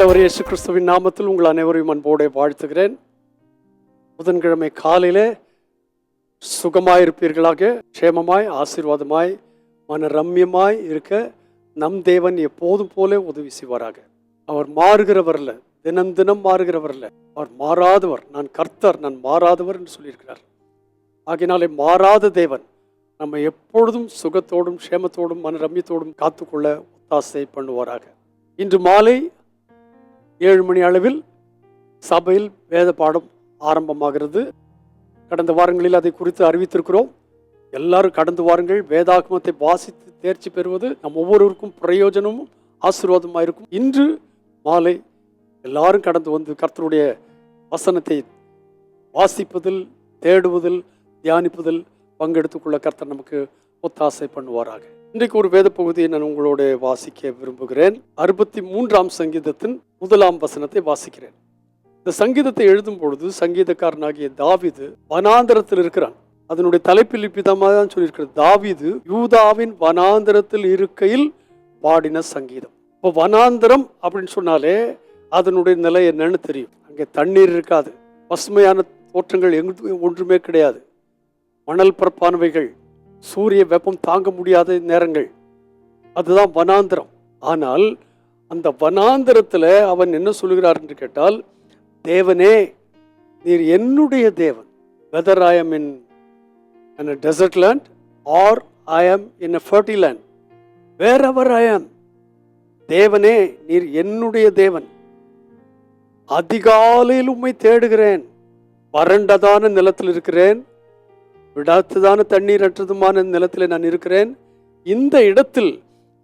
ஆண்டவர் இயேசு கிறிஸ்துவின் நாமத்தில் உங்கள் அனைவரையும் அன்போடு வாழ்த்துகிறேன். புதன்கிழமை காலையிலே சுகமாயிருப்பீர்களாக, க்ஷேமமாய், ஆசீர்வாதமாய், மன ரம்யமாய் இருக்க நம் தேவன் எப்போதும் போல உதவி செய்வாராக. அவர் மாறுகிறவர்ல, தினம் தினம் மாறுகிறவர்ல, அவர் மாறாதவர். நான் கர்த்தர், நான் மாறாதவர் என்று சொல்லியிருக்கிறார். ஆகினாலே மாறாத தேவன் நம்ம எப்பொழுதும் சுகத்தோடும் க்ஷேமத்தோடும் மன ரம்யத்தோடும் காத்துக்கொள்ள ஒத்தாசை பண்ணுவாராக. இன்று மாலை 7 மணி அளவில் சபையில் வேத பாடம் ஆரம்பமாகிறது. கடந்த வாரங்களில் அதை குறித்து அறிவித்திருக்கிறோம். எல்லாரும் கடந்து வாருங்கள். வேதாகமத்தை வாசித்து தேர்ச்சி பெறுவது நம் ஒவ்வொருவருக்கும் பிரயோஜனமும் ஆசீர்வாதமாக இருக்கும். இன்று மாலை எல்லாரும் கடந்து வந்து கர்த்தருடைய வசனத்தை வாசிப்பதில், தேடுவதில், தியானிப்பதில் பங்கெடுத்துக்கொள்ள கர்த்தர் நமக்கு ஒத்தாசை பண்ணுவாராக. இன்றைக்கு ஒரு வேத பகுதியை நான் உங்களோட வாசிக்க விரும்புகிறேன். 63ஆம் சங்கீதத்தின் 1ஆம் வசனத்தை வாசிக்கிறேன். இந்த சங்கீதத்தை எழுதும் பொழுது சங்கீதக்காரனாகிய தாவீது வனாந்தரத்தில் இருக்கிறான். அதனுடைய தலைப்பில் இப்படிதான் தான் சொல்லியிருக்கிறது, தாவீது யூதாவின் வனாந்தரத்தில் இருக்கையில் பாடின சங்கீதம். இப்போ வனாந்தரம் அப்படின்னு சொன்னாலே அதனுடைய நிலை என்னன்னு தெரியும். அங்கே தண்ணீர் இருக்காது, பசுமையான தோற்றங்கள் ஒன்றுமே கிடையாது, மணல் பரப்பானவைகள், சூரிய வெப்பம் தாங்க முடியாத நேரங்கள், அதுதான் வனாந்தரம். ஆனால் அந்த வனாந்தரத்தில் அவன் என்ன சொல்லுகிறார் என்று கேட்டால், தேவனே நீர் என்னுடைய தேவன். whether I am in a desert land or I am in a fertile land, wherever I am, தேவனே நீர் என்னுடைய தேவன். அதிகாலையில் உம்மை தேடுகிறேன். வறண்டதான நிலத்தில் இருக்கிறேன், விடாத்ததான தண்ணீர் அற்றதுமான நிலத்தில் நான் இருக்கிறேன். இந்த இடத்தில்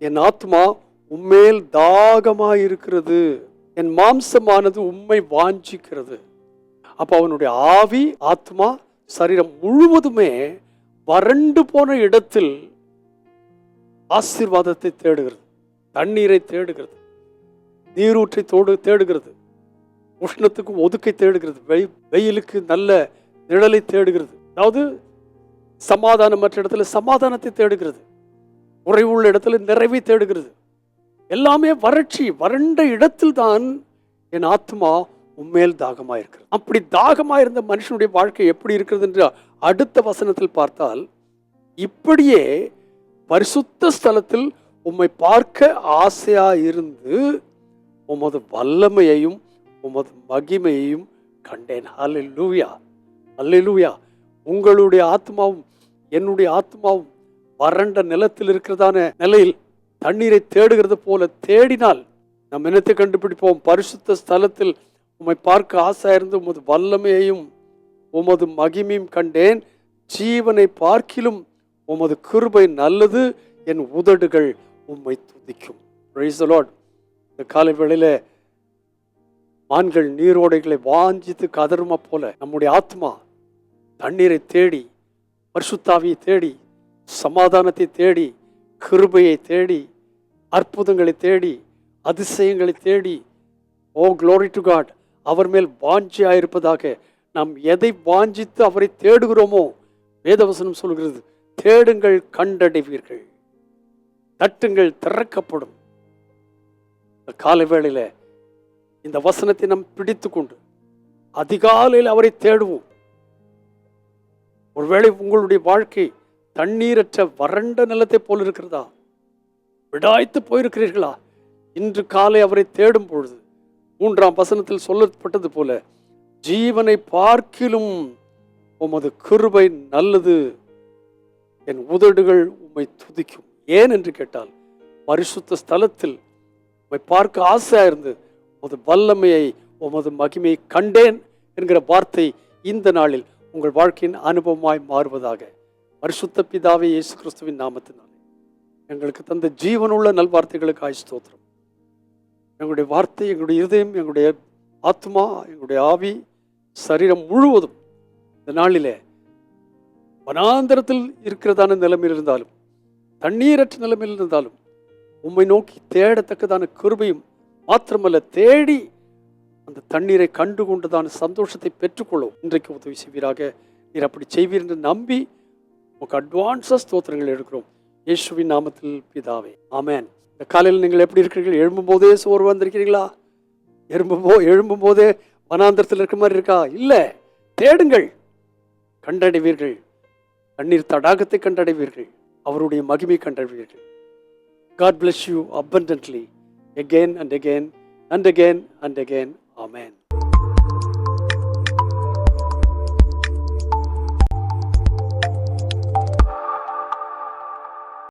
என் ஆத்மா உம்மேல் தாகமாயிருக்கிறது, என் மாம்சமானது உம்மை வாஞ்சிக்கிறது. அப்போ அவனுடைய ஆவி, ஆத்மா, சரீரம் முழுவதுமே வறண்டு போன இடத்தில் ஆசீர்வாதத்தை தேடுகிறது, தண்ணீரை தேடுகிறது, நீரூற்றை தேடுகிறது, உஷ்ணத்துக்கு ஒதுக்கை தேடுகிறது, வெயிலுக்கு நல்ல நிழலை தேடுகிறது. அதாவது சமாதானமற்ற இடத்துல சமாதானத்தை தேடுகிறது, குறைவுள்ள இடத்துல நிறைவை தேடுகிறது. எல்லாமே வறட்சி, வறண்ட இடத்தில் தான் என் ஆத்மா உண்மையில் தாகமாயிருக்கிறது. அப்படி தாகமாயிருந்த மனுஷனுடைய வாழ்க்கை எப்படி இருக்கிறது என்று அடுத்த வசனத்தில் பார்த்தால், இப்படியே பரிசுத்த ஸ்தலத்தில் உம்மை பார்க்க ஆசையா இருந்து உமது வல்லமையையும் உமது மகிமையையும் கண்டேன். அல்லேலூயா, அல்லேலூயா. உங்களுடைய ஆத்மாவும் என்னுடைய ஆத்மாவும் வறண்ட நிலத்தில் இருக்கிறதான நிலையில் தண்ணீரை தேடுகிறது போல தேடினால் நாம் என்னத்தை கண்டுபிடிப்போம்? பரிசுத்த ஸ்தலத்தில் உம்மை பார்க்க ஆசை இருந்து உமது வல்லமையையும் உமது மகிமையும் கண்டேன். ஜீவனை பார்க்கிலும் உமது கிருபை நல்லது, என் உதடுகள் உம்மை துதிக்கும். Praise the Lord. இந்த காலை வேளையில மான்கள் நீரோடைகளை வாஞ்சித்து கதறுமா போல நம்முடைய ஆத்மா தண்ணீரை தேடி, பரிசுத்தாவியை தேடி, சமாதானத்தை தேடி, கிருபையை தேடி, அற்புதங்களை தேடி, அதிசயங்களை தேடி, ஓ க்ளோரி டு காட், அவர் மேல் வாஞ்சியாயிருப்பதாக. நாம் எதை வாஞ்சித்து அவரை தேடுகிறோமோ, வேதவசனம் சொல்கிறது, தேடுங்கள் கண்டடைவீர்கள், தட்டுங்கள் திறக்கப்படும். காலை வேளையில இந்த வசனத்தை நாம் பிடித்து கொண்டு அதிகாலையில் அவரை தேடுவோம். ஒருவேளை உங்களுடைய வாழ்க்கை தண்ணீரற்ற வறண்ட நிலத்தை போல் இருக்கிறதா? விடாய்த்து போயிருக்கிறீர்களா? இன்று காலை அவரை தேடும் பொழுது 3ஆம் வசனத்தில் சொல்லப்பட்டது போல, ஜீவனை பார்க்கிலும் உமது கிருபை நல்லது, என் உதடுகள் உம்மை துதிக்கும். ஏன் என்று கேட்டால், பரிசுத்த ஸ்தலத்தில் உம்மை பார்க்க ஆசையா இருந்து உமது வல்லமையை உமது மகிமையை கண்டேன் என்கிற வார்த்தை இந்த நாளில் உங்கள் வாழ்க்கையின் அனுபவமாய் மாறுவதாக. பரிசுத்த பிதாவே இயேசு கிறிஸ்துவின் நாமத்தினாலே எங்களுக்கு தந்த ஜீவனுள்ள நல்வார்த்தைகளுக்காய் ஸ்தோத்திரம். எங்களுடைய வார்த்தை, எங்களுடைய இருதயம், எங்களுடைய ஆத்மா, எங்களுடைய ஆவி, சரீரம் முழுவதும் இந்த நாளிலே வனாந்தரத்தில் இருக்கிறதான நிலைமையில் இருந்தாலும், தண்ணீரற்ற நிலைமையில் இருந்தாலும், உம்மை நோக்கி தேடத்தக்கதான கிருபையும் மாத்திரமல்ல, தேடி அந்த தண்ணீரை கண்டு கொண்டதான சந்தோஷத்தை பெற்றுக்கொள்ளும் இன்றைக்கு உதவி செய்வீராக. நீர் அப்படி செய்வீர் என்று நம்பி உங்களுக்கு அட்வான்ஸாக ஸ்தோத்திரங்கள் எடுக்கிறோம். இயேசுவின் நாமத்தில் பிதாவே, ஆமென். இந்த காலையில் நீங்கள் எப்படி இருக்கிறீர்கள்? எழும்பும் போதே சோர்வு வந்திருக்கிறீங்களா? எழும்பும் போதே வனாந்திரத்தில் இருக்க மாதிரி இருக்கா? இல்லை, தேடுங்கள், கண்டடைவீர்கள். கண்ணீர் தடாகத்தை கண்டடைவீர்கள், அவருடைய மகிமை கண்டடைவீர்கள். God bless you abundantly again and again and again and again. Amen.